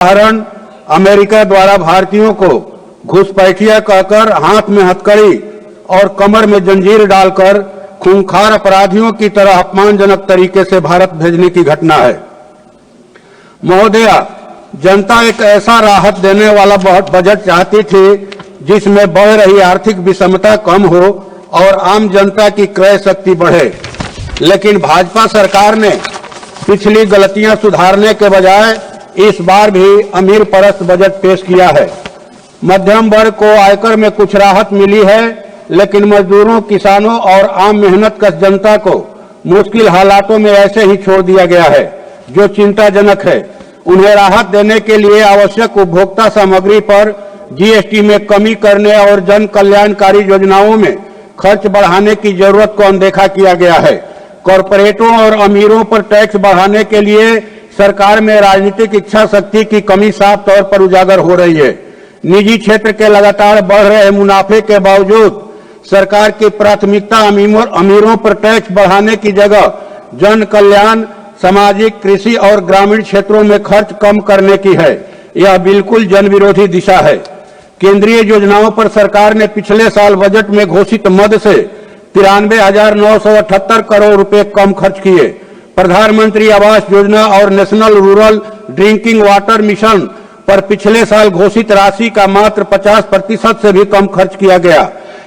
उदाहरण अमेरिका द्वारा भारतीयों को घुसपैठिया कहकर हाथ में हथकड़ी और कमर में जंजीर डालकर खूंखार अपराधियों की तरह अपमानजनक तरीके से भारत भेजने की घटना है। महोदया, जनता एक ऐसा राहत देने वाला बजट चाहती थी जिसमें बढ़ रही आर्थिक विषमता कम हो और आम जनता की क्रय शक्ति बढ़े, लेकिन भाजपा सरकार ने पिछली गलतियां सुधारने के बजाय इस बार भी अमीर परस्त बजट पेश किया है। मध्यम वर्ग को आयकर में कुछ राहत मिली है, लेकिन मजदूरों, किसानों और आम मेहनतकश जनता को मुश्किल हालातों में ऐसे ही छोड़ दिया गया है, जो चिंताजनक है। उन्हें राहत देने के लिए आवश्यक उपभोक्ता सामग्री पर जीएसटी में कमी करने और जन कल्याणकारी योजनाओं में खर्च बढ़ाने की जरूरत को अनदेखा किया गया है। कॉरपोरेटों और अमीरों पर टैक्स बढ़ाने के लिए सरकार में राजनीतिक इच्छा शक्ति की कमी साफ तौर पर उजागर हो रही है। निजी क्षेत्र के लगातार बढ़ रहे मुनाफे के बावजूद सरकार की प्राथमिकता अमीरों पर टैक्स बढ़ाने की जगह जन कल्याण, सामाजिक, कृषि और ग्रामीण क्षेत्रों में खर्च कम करने की है। यह बिल्कुल जन विरोधी दिशा है। केंद्रीय योजनाओं पर सरकार ने पिछले साल बजट में घोषित मद से 93,978 करोड़ रुपए कम खर्च किए। प्रधानमंत्री आवास योजना और national rural drinking water mission पर पिछले साल घोषित राशि का मात्र 50% से भी कम खर्च किया गया।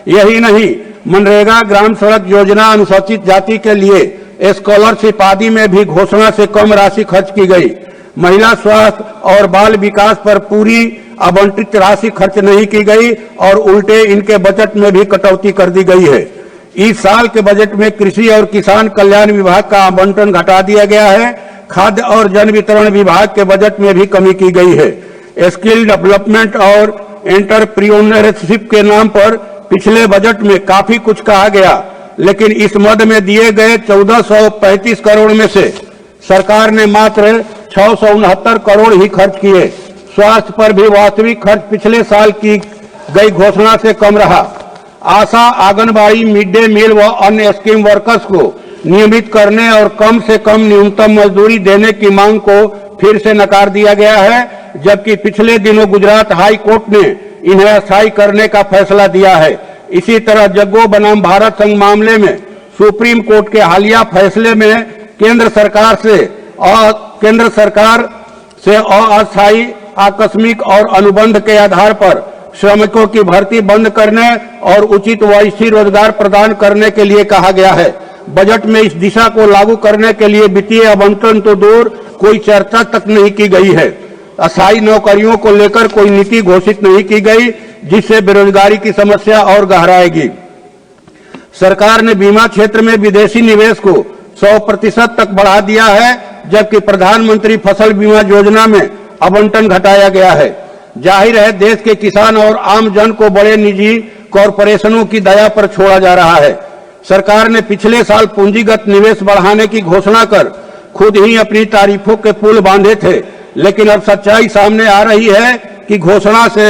यही नहीं, मनरेगा, ग्राम सड़क योजना, अनुसूचित जाति के लिए स्कॉलरशिप आदि में भी घोषणा से कम राशि खर्च की गई। महिला स्वास्थ्य और बाल विकास पर पूरी आवंटित राशि खर्च नहीं की गई और उल्टे इनके बजट में भी कटौती कर दी गई है। इस साल के बजट में कृषि और किसान कल्याण विभाग का आवंटन घटा दिया गया है। खाद्य और जन वितरण विभाग के बजट में भी कमी की गई है। स्किल डेवलपमेंट और एंटरप्रेन्योरशिप के नाम पर पिछले बजट में काफी कुछ कहा गया, लेकिन इस मद में दिए गए 1435 करोड़ में से सरकार ने मात्र 669 करोड़ ही खर्च किए। स्वास्थ्य पर भी वास्तविक खर्च पिछले साल की गई घोषणा से कम रहा। आशा, आंगनबाड़ी, मिड डे मील व अन्य स्कीम वर्कर्स को नियमित करने और कम से कम न्यूनतम मजदूरी देने की मांग को फिर से नकार दिया गया है, जबकि पिछले दिनों गुजरात हाई कोर्ट ने इन्हें अस्थायी करने का फैसला दिया है। इसी तरह जग्गो बनाम भारत संघ मामले में सुप्रीम कोर्ट के हालिया फैसले में केंद्र सरकार से अस्थायी, आकस्मिक और अनुबंध के आधार पर श्रमिकों की भर्ती बंद करने और उचित व स्थिर रोजगार प्रदान करने के लिए कहा गया है। बजट में इस दिशा को लागू करने के लिए वित्तीय आवंटन तो दूर, कोई चर्चा तक नहीं की गई है। अस्थायी नौकरियों को लेकर कोई नीति घोषित नहीं की गई, जिससे बेरोजगारी की समस्या और गहराएगी। सरकार ने बीमा क्षेत्र में विदेशी निवेश को 100% तक बढ़ा दिया है, जबकि प्रधानमंत्री फसल बीमा योजना में आवंटन घटाया गया है। जाहिर है, देश के किसान और आम जन को बड़े निजी कॉरपोरेशनों की दया पर छोड़ा जा रहा है। सरकार ने पिछले साल पूंजीगत निवेश बढ़ाने की घोषणा कर खुद ही अपनी तारीफों के पुल बांधे थे, लेकिन अब सच्चाई सामने आ रही है कि घोषणा से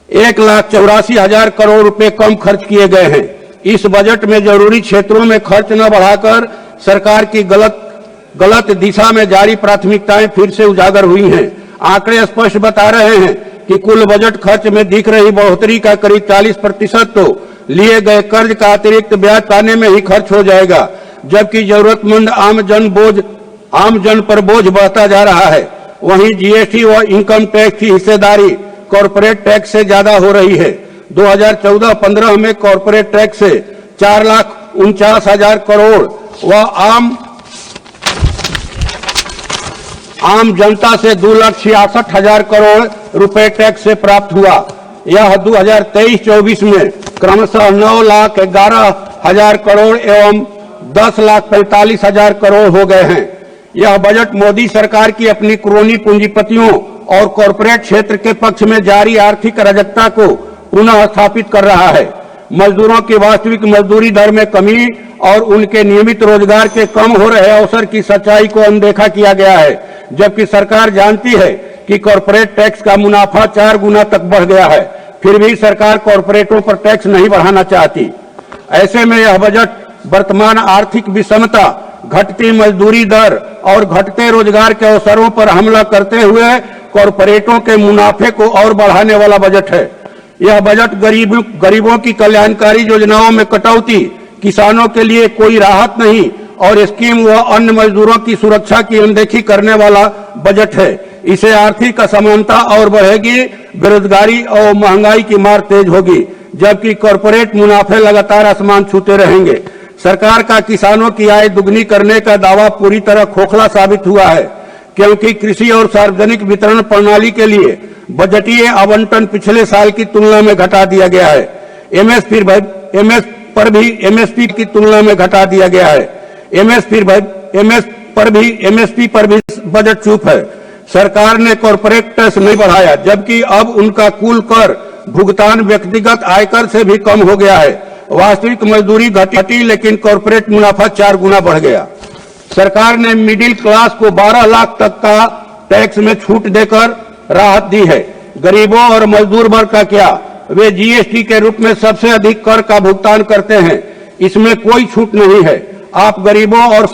1,84,000 करोड़ रुपए कम खर्च किए गए हैं। इस बजट में जरूरी क्षेत्रों में खर्च न बढ़ाकर सरकार की गलत दिशा में जारी प्राथमिकताएं फिर से उजागर हुई हैं। आंकड़े स्पष्ट बता रहे हैं कि कुल बजट खर्च में दिख रही बढ़ोतरी का करीब 40% तो लिए गए कर्ज का अतिरिक्त ब्याज पाने में ही खर्च हो जाएगा, जबकि जरूरतमंद आम जन पर बोझ बढ़ता जा रहा है। वहीं जीएसटी व इनकम टैक्स की हिस्सेदारी कॉर्पोरेट टैक्स से ज्यादा हो रही है। 2014-15 में कॉर्पोरेट टैक्स से 4,49,000 करोड़ व आम जनता से 2,66,000 करोड़ रुपए टैक्स से प्राप्त हुआ। यह 2023-24 में क्रमशः 9,11,000 करोड़ एवं 10,45,000 करोड़ हो गए हैं। यह बजट मोदी सरकार की अपनी क्रोनी पूंजीपतियों और कॉरपोरेट क्षेत्र के पक्ष में जारी आर्थिक अराजकता को पुनः स्थापित कर रहा है। मजदूरों की वास्तविक मजदूरी दर में कमी और उनके नियमित रोजगार के कम हो रहे अवसर की सच्चाई को अनदेखा किया गया है, जबकि सरकार जानती है कि कॉरपोरेट टैक्स का मुनाफा 4 गुना तक बढ़ गया है। फिर भी सरकार कॉरपोरेटों पर टैक्स नहीं बढ़ाना चाहती। ऐसे में यह बजट वर्तमान आर्थिक विषमता, घटती मजदूरी दर और घटते रोजगार के अवसरों पर हमला करते हुए कॉरपोरेटों के मुनाफे को और बढ़ाने वाला बजट है। यह बजट गरीबों की कल्याणकारी योजनाओं में कटौती, किसानों के लिए कोई राहत नहीं और स्कीम व अन्य मजदूरों की सुरक्षा की अनदेखी करने वाला बजट है। इसे आर्थिक असमानता और बढ़ेगी, बेरोजगारी और महंगाई की मार तेज होगी, जबकि कॉरपोरेट मुनाफे लगातार आसमान छूते रहेंगे। सरकार का किसानों की आय दुगनी करने का दावा पूरी तरह खोखला साबित हुआ है, क्योंकि कृषि और सार्वजनिक वितरण प्रणाली के लिए बजटीय आवंटन पिछले साल की तुलना में घटा दिया गया है। एमएसपी की तुलना में घटा दिया गया है। एमएसपी पर भी बजट चूप है। सरकार ने कॉर्पोरेट टैक्स नहीं बढ़ाया, जबकि अब उनका कुल कर भुगतान व्यक्तिगत आयकर से भी कम हो गया है। वास्तविक मजदूरी घटी, लेकिन कॉर्पोरेट मुनाफा 4 गुना बढ़ गया। सरकार ने मिडिल क्लास को 12 लाख तक का टैक्स में छूट देकर राहत दी है। गरीबों और मजदूर वर्ग का क्या? वे जीएसटी के रूप में सबसे अधिक कर का भुगतान करते हैं। इसमें कोई छूट नहीं है। आप गरीबों और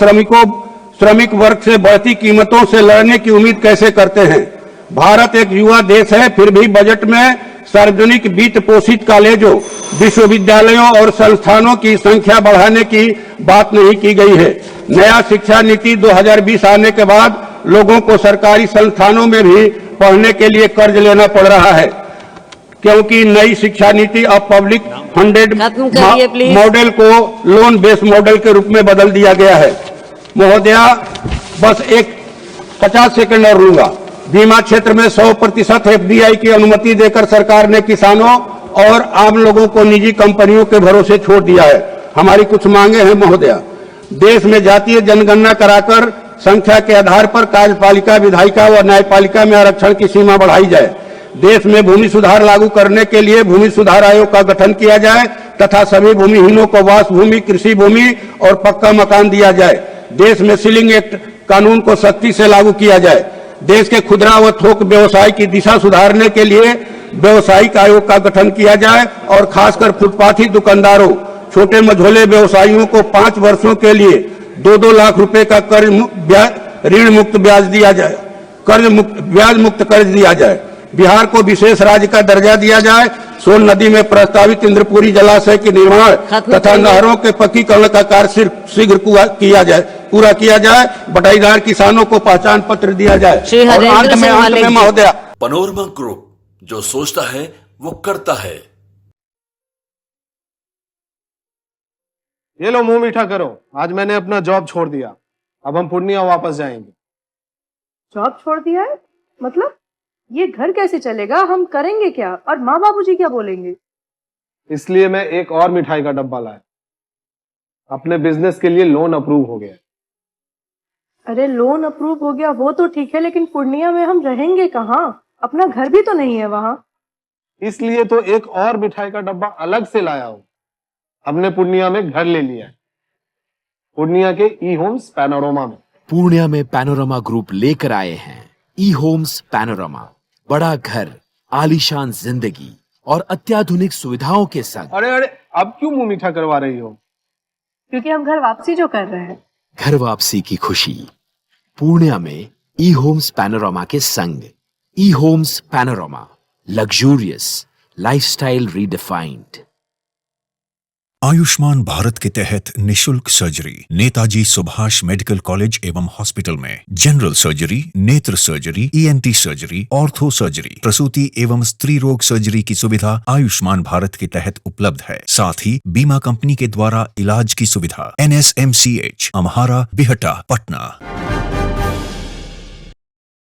श्रमिक वर्ग से बढ़ती कीमतों से लड़ने की उम्मीद कैसे करते हैं? भारत एक युवा देश है, फिर भी बजट में सार्वजनिक वित्त पोषित कॉलेजों, विश्वविद्यालयों और संस्थानों की संख्या बढ़ाने की बात नहीं की गई है। नया शिक्षा नीति 2020 आने के बाद लोगों को सरकारी संस्थानों में भी पढ़ने के लिए कर्ज लेना पड़ रहा है, क्योंकि नई शिक्षा नीति अब पब्लिक फंडेड मॉडल को लोन बेस्ड मॉडल के रूप में बदल दिया गया है। महोदया, बस एक 50 सेकंड और लूंगा। बीमा क्षेत्र में 100% एफडीआई की अनुमति देकर सरकार ने किसानों और आम लोगों को निजी कंपनियों के भरोसे छोड़ दिया है। हमारी कुछ मांगे हैं महोदया। देश में जातीय जनगणना कराकर संख्या के आधार पर कार्यपालिका, विधायिका व न्यायपालिका में आरक्षण की सीमा बढ़ाई जाए। देश में भूमि सुधार लागू करने के लिए भूमि सुधार आयोग का गठन किया जाए तथा सभी भूमिहीनों को वास भूमि, कृषि भूमि और पक्का मकान दिया जाए। देश में सीलिंग एक्ट कानून को सख्ती से लागू किया जाए। देश के खुदरा व थोक व्यवसाय की दिशा सुधारने के लिए व्यवसायिक आयोग का गठन किया जाए और खासकर फुटपाथी दुकानदारों, छोटे मझोले व्यवसायियों को 5 वर्षों के लिए 2-2 लाख रुपए का ऋण मुक्त ब्याज दिया जाए, ब्याज मुक्त कर्ज दिया जाए। बिहार को विशेष राज्य का दर्जा दिया जाए। सोन नदी में प्रस्तावित इंद्रपुरी जलाशय के निर्माण तथा नहरों के पक्कीकरण का कार्य शीघ्र पूरा किया जाए। बटाईदार किसानों को पहचान पत्र दिया जाए। और अंत में महोदया, पैनोरमा ग्रुप, जो सोचता है वो करता है। ये लो, मुंह मीठा करो। आज मैंने अपना जॉब छोड़ दिया। अब हम पूर्णिया वापस जाएंगे। जॉब छोड़ दिया है? मतलब ये घर कैसे चलेगा? हम करेंगे क्या? और माँ बाबूजी क्या बोलेंगे? इसलिए मैं एक और मिठाई का डब्बा लाया। अपने बिजनेस के लिए लोन अप्रूव हो गया। अरे लोन अप्रूव हो गया वो तो ठीक है, लेकिन पूर्णिया में हम रहेंगे कहाँ? अपना घर भी तो नहीं है वहाँ। इसलिए तो एक और मिठाई का डब्बा अलग से लाया हूँ। हमने पूर्णिया में घर ले लिया है, पूर्णिया के ई होम्स पैनोरमा में। पूर्णिया में पैनोरमा ग्रुप लेकर आए हैं ई होम्स पैनोरमा। बड़ा घर, आलीशान जिंदगी और अत्याधुनिक सुविधाओं के संग। अरे अब क्यों मुंह मीठा करवा रही हो? क्योंकि हम घर वापसी जो कर रहे हैं। घर वापसी की खुशी पूर्णिया में ई होम्स पैनोरमा के संग। ई Homes Panorama, luxurious lifestyle redefined. Ayushman Bharat के तहत निशुल्क surgery Netaji Subhash Medical College एवं हॉस्पिटल में जनरल सर्जरी, नेत्र surgery, ENT surgery, ortho surgery, प्रसूति एवं स्त्री रोग सर्जरी की सुविधा आयुष्मान भारत के तहत उपलब्ध है। साथ ही बीमा कंपनी के द्वारा इलाज की सुविधा। NSMCH, अम्हारा, बिहटा, पटना।